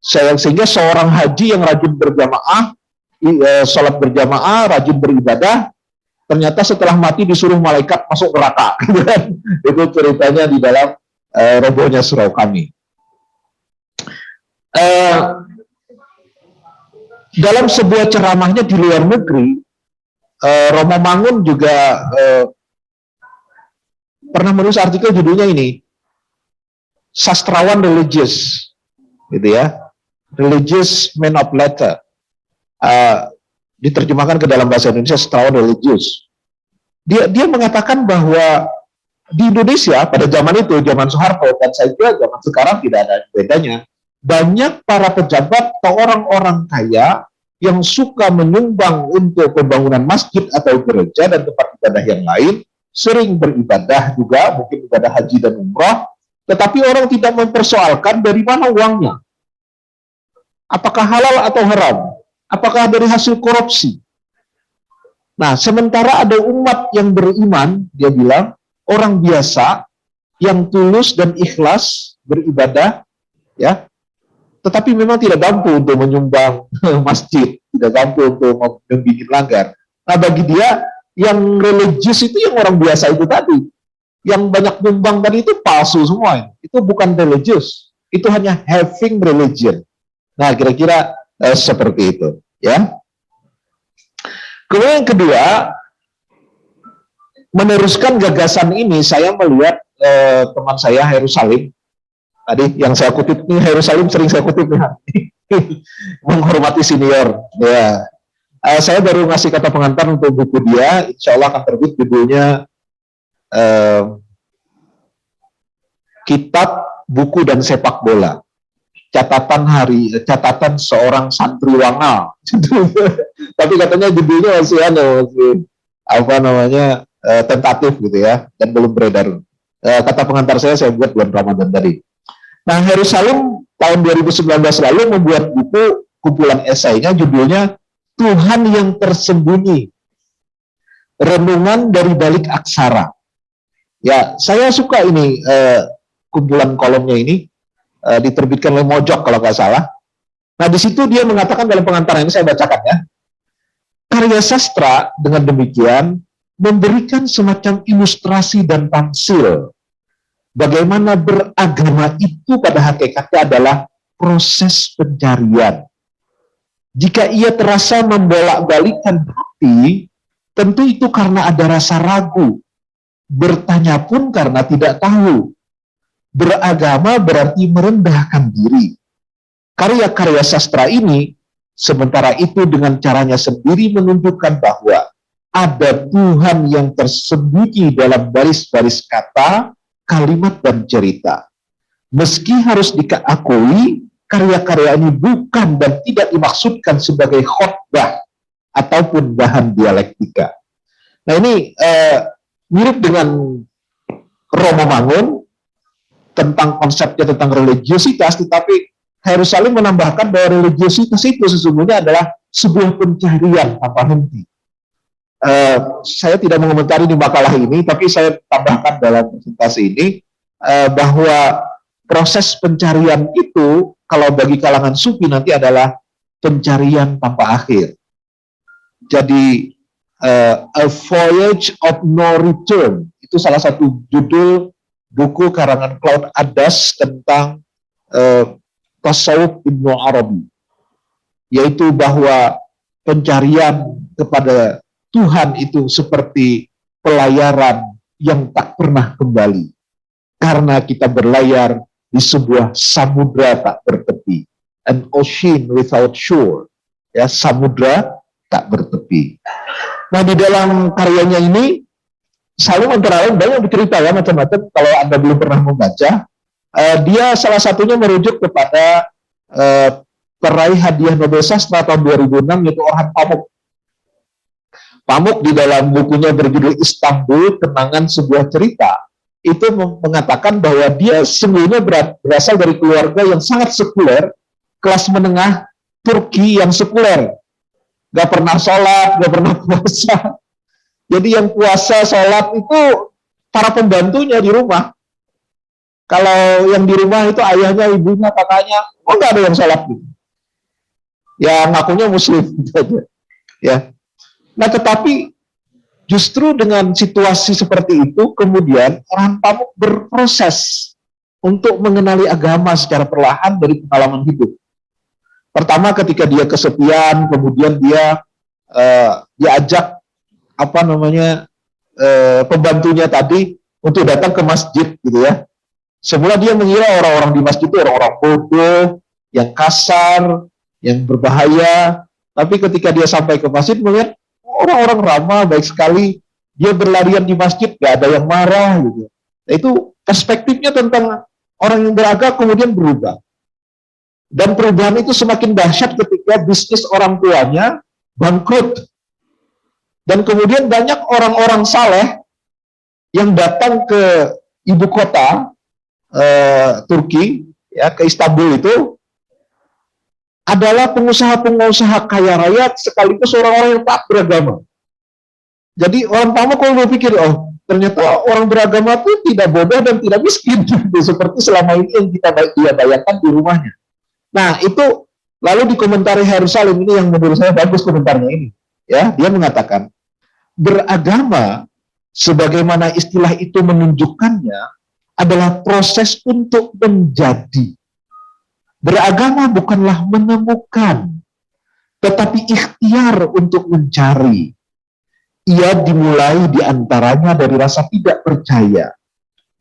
Sehingga seorang haji yang rajin berjamaah, sholat berjamaah, rajin beribadah, ternyata setelah mati disuruh malaikat masuk neraka. Itu ceritanya di dalam robohnya surau kami. Dalam sebuah ceramahnya di luar negeri, Romo Mangun juga pernah menulis artikel judulnya ini, sastrawan religius, gitu ya, religious man of letter, diterjemahkan ke dalam bahasa Indonesia sastrawan religius. Dia mengatakan bahwa di Indonesia pada zaman itu, zaman Soeharto, dan saya kira zaman sekarang tidak ada bedanya, banyak para pejabat atau orang-orang kaya yang suka menyumbang untuk pembangunan masjid atau gereja dan tempat ibadah yang lain, sering beribadah juga, mungkin ibadah haji dan umrah, tetapi orang tidak mempersoalkan dari mana uangnya. Apakah halal atau haram? Apakah dari hasil korupsi? Nah, sementara ada umat yang beriman, dia bilang, orang biasa yang tulus dan ikhlas beribadah, ya, tetapi memang tidak mampu untuk menyumbang masjid, tidak mampu untuk membikin langgar. Nah, bagi dia yang religius itu yang orang biasa itu tadi, yang banyak nyumbang tadi itu palsu semua, itu bukan religius, itu hanya having religion. Nah, kira-kira seperti itu, ya. Kemudian yang kedua, meneruskan gagasan ini, saya melihat teman saya Heru Salim, tadi yang saya kutip ini, Heru Salim sering saya kutip ya, menghormati senior. Ya, saya baru ngasih kata pengantar untuk buku dia, insya Allah akan terbit, judulnya Kitab, Buku dan Sepak Bola. Catatan seorang santri wangal. Tapi katanya judulnya masih apa namanya, tentatif gitu ya, dan belum beredar. Kata pengantar saya buat bulan Ramadan tadi. Nah, Heru Salim tahun 2019 lalu membuat buku kumpulan esainya, judulnya Tuhan yang Tersembunyi, Renungan dari Balik Aksara. Ya, saya suka ini kumpulan kolomnya ini, diterbitkan oleh Mojok kalau nggak salah. Nah, di situ dia mengatakan dalam pengantaran ini, saya bacakan ya, karya sastra dengan demikian memberikan semacam ilustrasi dan tamsil bagaimana beragama itu pada hakikatnya adalah proses pencarian. Jika ia terasa membolak-balikkan hati, tentu itu karena ada rasa ragu, bertanya pun karena tidak tahu. Beragama berarti merendahkan diri. Karya-karya sastra ini, sementara itu dengan caranya sendiri menunjukkan bahwa ada Tuhan yang tersembunyi dalam baris-baris kata, kalimat, dan cerita. Meski harus diakui, karya-karya ini bukan dan tidak dimaksudkan sebagai khotbah ataupun bahan dialektika. Nah, ini mirip dengan Romo Mangun, tentang konsepnya tentang religiositas, tetapi Heru Salim menambahkan bahwa religiositas itu sesungguhnya adalah sebuah pencarian tanpa henti. Saya tidak mengomentari di makalah ini, tapi saya tambahkan dalam presentasi ini bahwa proses pencarian itu kalau bagi kalangan sufi nanti adalah pencarian tanpa akhir. Jadi A Voyage of No Return itu salah satu judul buku karangan Claude Adas tentang tasawuf Ibnu Arabi, yaitu bahwa pencarian kepada Tuhan itu seperti pelayaran yang tak pernah kembali, karena kita berlayar di sebuah samudra tak bertepi, an ocean without shore, ya, samudra tak bertepi. Nah, di dalam karyanya ini Salim antara lain banyak bercerita ya, macam-macam. Kalau Anda belum pernah membaca, dia salah satunya merujuk kepada peraih hadiah Nobel Sastra tahun 2006, yaitu Orhan Pamuk. Pamuk di dalam bukunya berjudul Istanbul, Kenangan Sebuah Cerita, itu mengatakan bahwa dia sesungguhnya berasal dari keluarga yang sangat sekuler, kelas menengah Turki yang sekuler. Gak pernah sholat, gak pernah puasa. Jadi yang puasa, sholat itu para pembantunya di rumah. Kalau yang di rumah itu ayahnya, ibunya, kakaknya, oh nggak ada yang sholat gitu. Ya ngakunya muslim gitu aja. Ya. Nah tetapi justru dengan situasi seperti itu kemudian orang Pamuk berproses untuk mengenali agama secara perlahan dari pengalaman hidup. Pertama ketika dia kesepian, kemudian dia diajak apa namanya pembantunya tadi untuk datang ke masjid gitu ya. Semula dia mengira orang-orang di masjid itu orang-orang bodoh, yang kasar, yang berbahaya. Tapi ketika dia sampai ke masjid melihat orang-orang ramah, baik sekali. Dia berlarian di masjid, gak ada yang marah gitu. Nah, itu perspektifnya tentang orang yang beragama kemudian berubah. Dan perubahan itu semakin dahsyat ketika bisnis orang tuanya bangkrut. Dan kemudian banyak orang-orang saleh yang datang ke ibu kota Turki, ya, ke Istanbul itu adalah pengusaha-pengusaha kaya raya sekaligus orang-orang yang taat beragama. Jadi orang Pamuk kalau berpikir, oh ternyata orang beragama itu tidak bodoh dan tidak miskin, gitu, seperti selama ini yang dia bayangkan di rumahnya. Nah itu lalu dikomentari Khairul Salim ini yang menurut saya bagus komentarnya ini. Ya, dia mengatakan beragama sebagaimana istilah itu menunjukkannya adalah proses untuk menjadi. Beragama bukanlah menemukan, tetapi ikhtiar untuk mencari. Ia dimulai diantaranya dari rasa tidak percaya,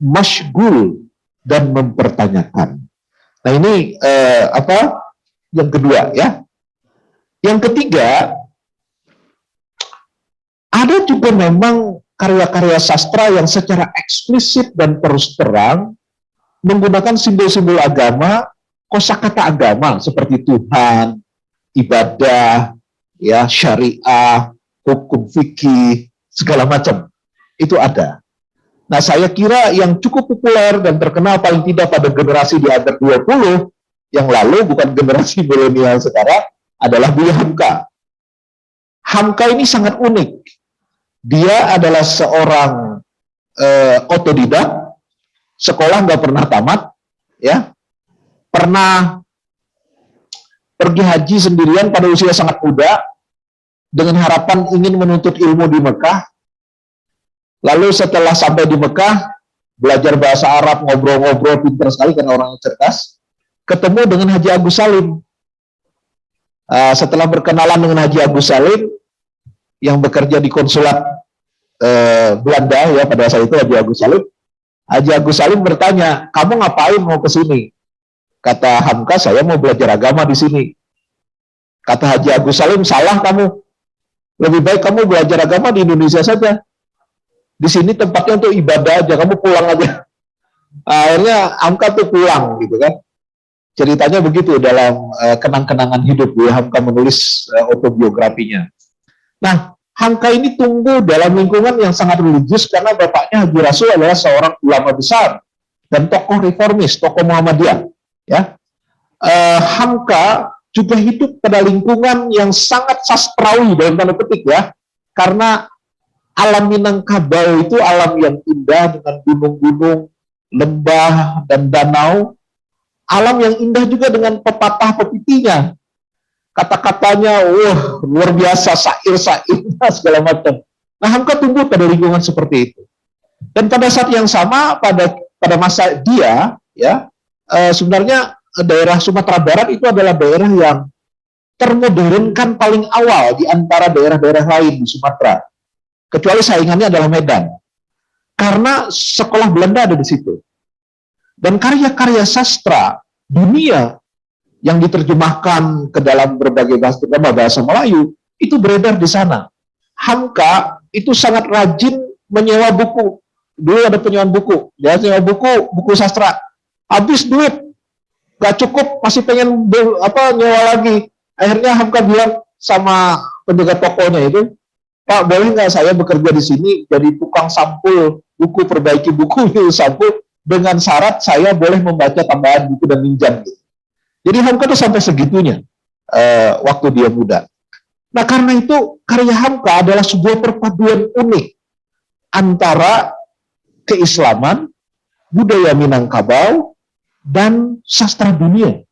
masyghul, dan mempertanyakan. Nah ini yang kedua ya. Yang ketiga, ada juga memang karya-karya sastra yang secara eksplisit dan terus terang menggunakan simbol-simbol agama, kosakata agama seperti Tuhan, ibadah, ya, syariah, hukum fikih, segala macam. Itu ada. Nah, saya kira yang cukup populer dan terkenal paling tidak pada generasi di atas 20 yang lalu, bukan generasi milenial sekarang, adalah Buya Hamka. Hamka ini sangat unik. Dia adalah seorang otodidak, sekolah nggak pernah tamat, ya, pernah pergi haji sendirian pada usia sangat muda dengan harapan ingin menuntut ilmu di Mekah. Lalu setelah sampai di Mekah, belajar bahasa Arab, ngobrol-ngobrol, pintar sekali karena orangnya cerdas, ketemu dengan Haji Agus Salim. Setelah berkenalan dengan Haji Agus Salim yang bekerja di konsulat Belanda, ya, pada saat itu Haji Agus Salim bertanya, kamu ngapain mau ke sini? Kata Hamka, saya mau belajar agama di sini. Kata Haji Agus Salim, salah kamu. Lebih baik kamu belajar agama di Indonesia saja. Di sini tempatnya untuk ibadah aja, kamu pulang aja. Akhirnya Hamka tuh pulang gitu kan. Ceritanya begitu dalam kenang-kenangan hidup ya, Hamka menulis autobiografinya. Nah, Hamka ini tumbuh dalam lingkungan yang sangat religius karena bapaknya Haji Rasul adalah seorang ulama besar dan tokoh reformis, tokoh Muhammadiyah. Ya, Hamka juga hidup pada lingkungan yang sangat sastrawi dalam tanda petik ya, karena alam Minangkabau itu alam yang indah dengan gunung-gunung, lembah dan danau, alam yang indah juga dengan pepatah pepitinya. Kata-katanya, wah luar biasa, syair-syairnya segala macam. Nah, Hamka tumbuh pada lingkungan seperti itu. Dan pada saat yang sama, pada masa dia, ya, sebenarnya daerah Sumatera Barat itu adalah daerah yang termodernkan paling awal di antara daerah-daerah lain di Sumatera. Kecuali saingannya adalah Medan. Karena sekolah Belanda ada di situ. Dan karya-karya sastra dunia yang diterjemahkan ke dalam berbagai bahasa Melayu, itu beredar di sana. Hamka itu sangat rajin menyewa buku. Dulu ada penyewaan buku. Dia menyewa buku sastra. Habis duit, gak cukup, masih pengen nyewa lagi. Akhirnya Hamka bilang sama penjaga tokonya itu, Pak, boleh nggak saya bekerja di sini jadi tukang sampul buku, perbaiki buku, sampul, dengan syarat saya boleh membaca tambahan buku dan minjam gitu. Jadi Hamka itu sampai segitunya waktu dia muda. Nah karena itu karya Hamka adalah sebuah perpaduan unik antara keislaman budaya Minangkabau, dan sastra dunia.